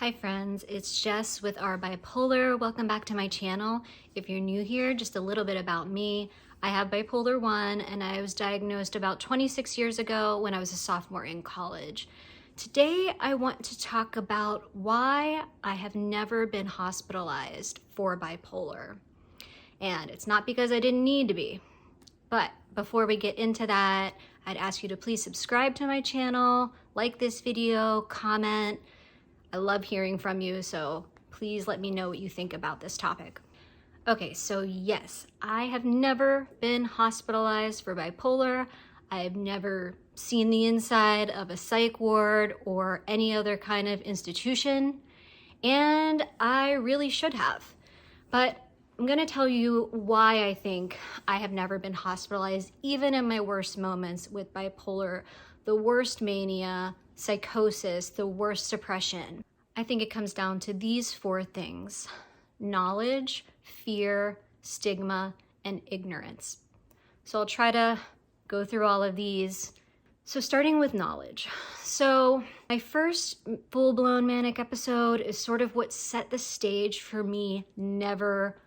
Hi friends, it's Jess with Our Bipolar. Welcome back to my channel. If you're new here, just a little bit about me. I have bipolar 1 and I was diagnosed about 26 years ago when I was a sophomore in college. Today I want to talk about why I have never been hospitalized for bipolar. And it's not because I didn't need to be. But before we get into that, I'd ask you to please subscribe to my channel, like this video, comment. I love hearing from you, so please let me know what you think about this topic. Okay, so yes, I have never been hospitalized for bipolar. I've never seen the inside of a psych ward or any other kind of institution, and I really should have. But I'm gonna tell you why I think I have never been hospitalized, even in my worst moments with bipolar, the worst mania, psychosis, the worst depression. I think it comes down to these 4 things: knowledge, fear, stigma, and ignorance. So I'll try to go through all of these. So starting with knowledge. So my first full-blown manic episode is sort of what set the stage for me never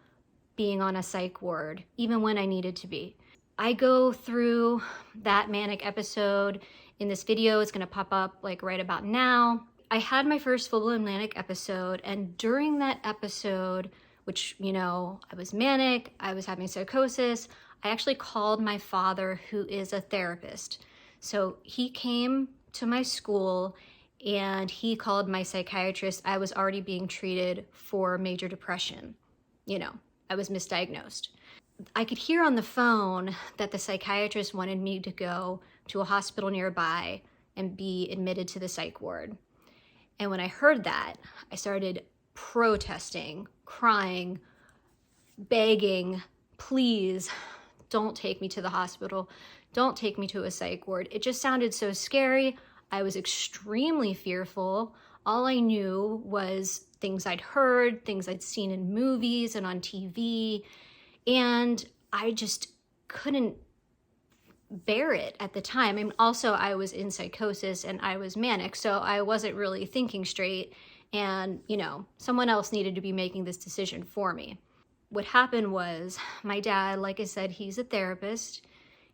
being on a psych ward, even when I needed to be. I go through that manic episode in this video. It's gonna pop up like right about now. I had my first full-blown manic episode, and during that episode, which, you know, I was manic, I was having psychosis, I actually called my father, who is a therapist. So he came to my school and he called my psychiatrist. I was already being treated for major depression. You know, I was misdiagnosed. I could hear on the phone that the psychiatrist wanted me to go to a hospital nearby and be admitted to the psych ward. And when I heard that, I started protesting, crying, begging, please don't take me to the hospital. Don't take me to a psych ward. It just sounded so scary. I was extremely fearful. All I knew was things I'd heard, things I'd seen in movies and on TV. And I just couldn't bear it at the time. I mean, also I was in psychosis and I was manic, so I wasn't really thinking straight, and you know, someone else needed to be making this decision for me. What happened was my dad, like I said, he's a therapist.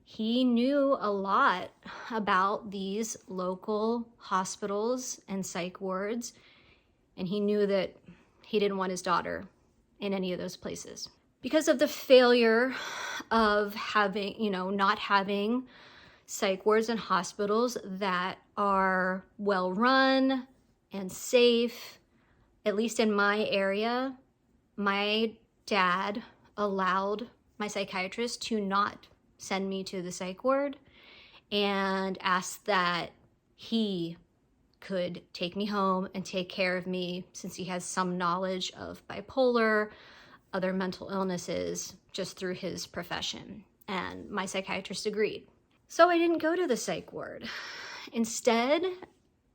He knew a lot about these local hospitals and psych wards, and he knew that he didn't want his daughter in any of those places. Because of the failure of having, you know, not having psych wards and hospitals that are well run and safe, at least in my area, my dad allowed my psychiatrist to not send me to the psych ward and asked that he could take me home and take care of me, since he has some knowledge of bipolar, other mental illnesses, just through his profession. And my psychiatrist agreed. So I didn't go to the psych ward. Instead,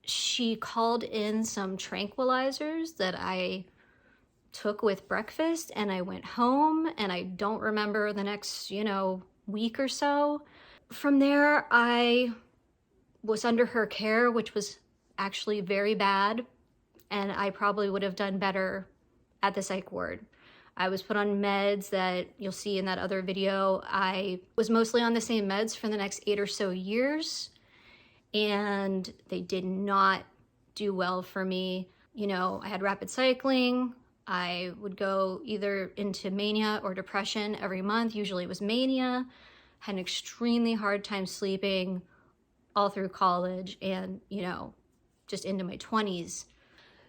she called in some tranquilizers that I took with breakfast, and I went home, and I don't remember the next, week or so. From there, I was under her care, which was actually very bad, and I probably would have done better at the psych ward. I was put on meds that you'll see in that other video. I was mostly on the same meds for the next 8 or so years, and they did not do well for me. You know, I had rapid cycling. I would go either into mania or depression every month. Usually it was mania. Had an extremely hard time sleeping all through college and, just into my 20s.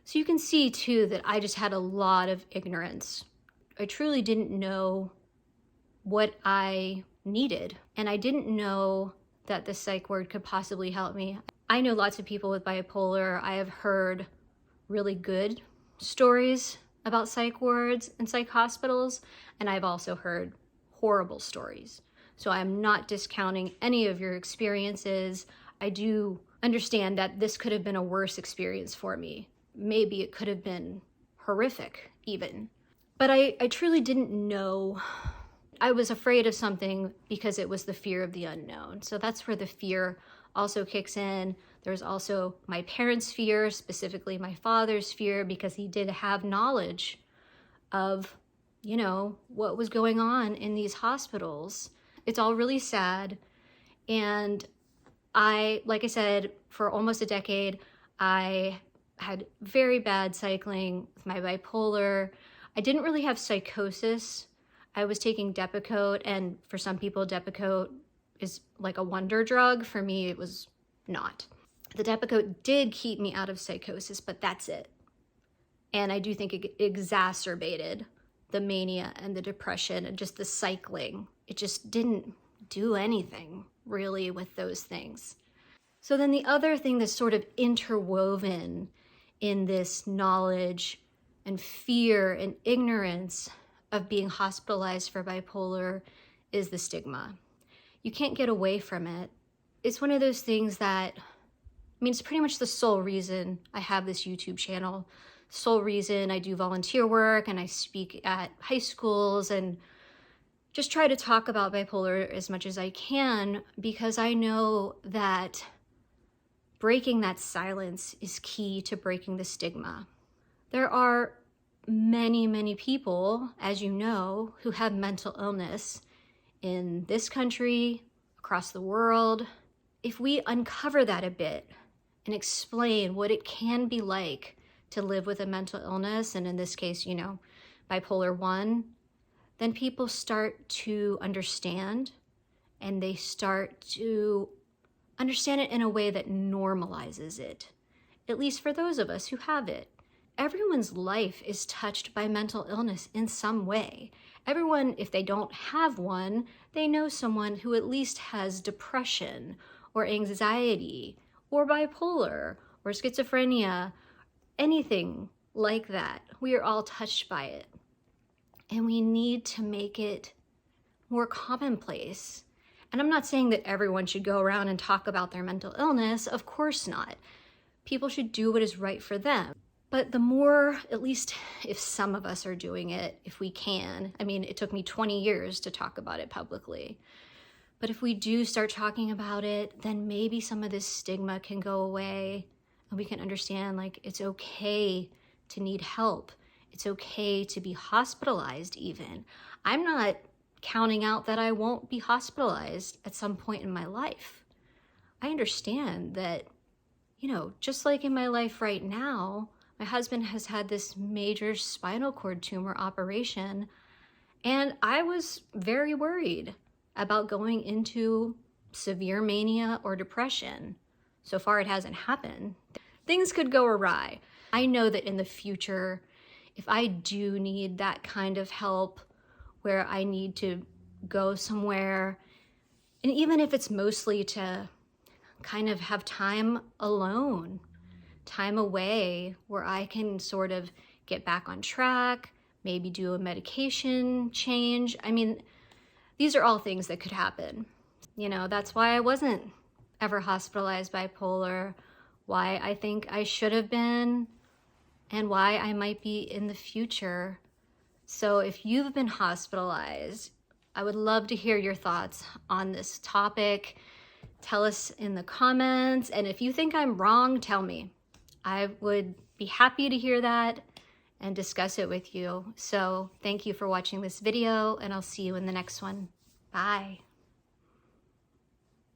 So you can see too that I just had a lot of ignorance. I truly didn't know what I needed, and I didn't know that the psych ward could possibly help me. I know lots of people with bipolar. I have heard really good stories about psych wards and psych hospitals, and I've also heard horrible stories. So I'm not discounting any of your experiences. I do understand that this could have been a worse experience for me. Maybe it could have been horrific even. But I truly didn't know. I was afraid of something because it was the fear of the unknown. So that's where the fear also kicks in. There's also my parents' fear, specifically my father's fear, because he did have knowledge of, you know, what was going on in these hospitals. It's all really sad. And like I said, for almost a decade, I had very bad cycling with my bipolar. I didn't really have psychosis. I was taking Depakote, and for some people, Depakote is like a wonder drug. For me, it was not. The Depakote did keep me out of psychosis, but that's it. And I do think it exacerbated the mania and the depression and just the cycling. It just didn't do anything really with those things. So then the other thing that's sort of interwoven in this knowledge and fear and ignorance of being hospitalized for bipolar is the stigma. You can't get away from it. It's one of those things that, I mean, it's pretty much the sole reason I have this YouTube channel, sole reason I do volunteer work and I speak at high schools and just try to talk about bipolar as much as I can, because I know that breaking that silence is key to breaking the stigma. There are many, many people, as you know, who have mental illness in this country, across the world. If we uncover that a bit and explain what it can be like to live with a mental illness, and in this case, you know, bipolar 1, then people start to understand, and they start to understand it in a way that normalizes it, at least for those of us who have it. Everyone's life is touched by mental illness in some way. Everyone, if they don't have one, they know someone who at least has depression or anxiety or bipolar or schizophrenia, anything like that. We are all touched by it. And we need to make it more commonplace. And I'm not saying that everyone should go around and talk about their mental illness. Of course not. People should do what is right for them. But the more, at least if some of us are doing it, if we can, I mean, it took me 20 years to talk about it publicly. But if we do start talking about it, then maybe some of this stigma can go away and we can understand, like, it's okay to need help. It's okay to be hospitalized even. I'm not counting out that I won't be hospitalized at some point in my life. I understand that, you know, just like in my life right now, my husband has had this major spinal cord tumor operation, and I was very worried about going into severe mania or depression. So far, it hasn't happened. Things could go awry. I know that in the future, if I do need that kind of help where I need to go somewhere, and even if it's mostly to kind of have time alone, time away where I can sort of get back on track, maybe do a medication change. I mean, these are all things that could happen. You know, that's why I wasn't ever hospitalized bipolar, why I think I should have been, and why I might be in the future. So if you've been hospitalized, I would love to hear your thoughts on this topic. Tell us in the comments, and if you think I'm wrong, tell me. I would be happy to hear that and discuss it with you. So thank you for watching this video, and I'll see you in the next one. Bye.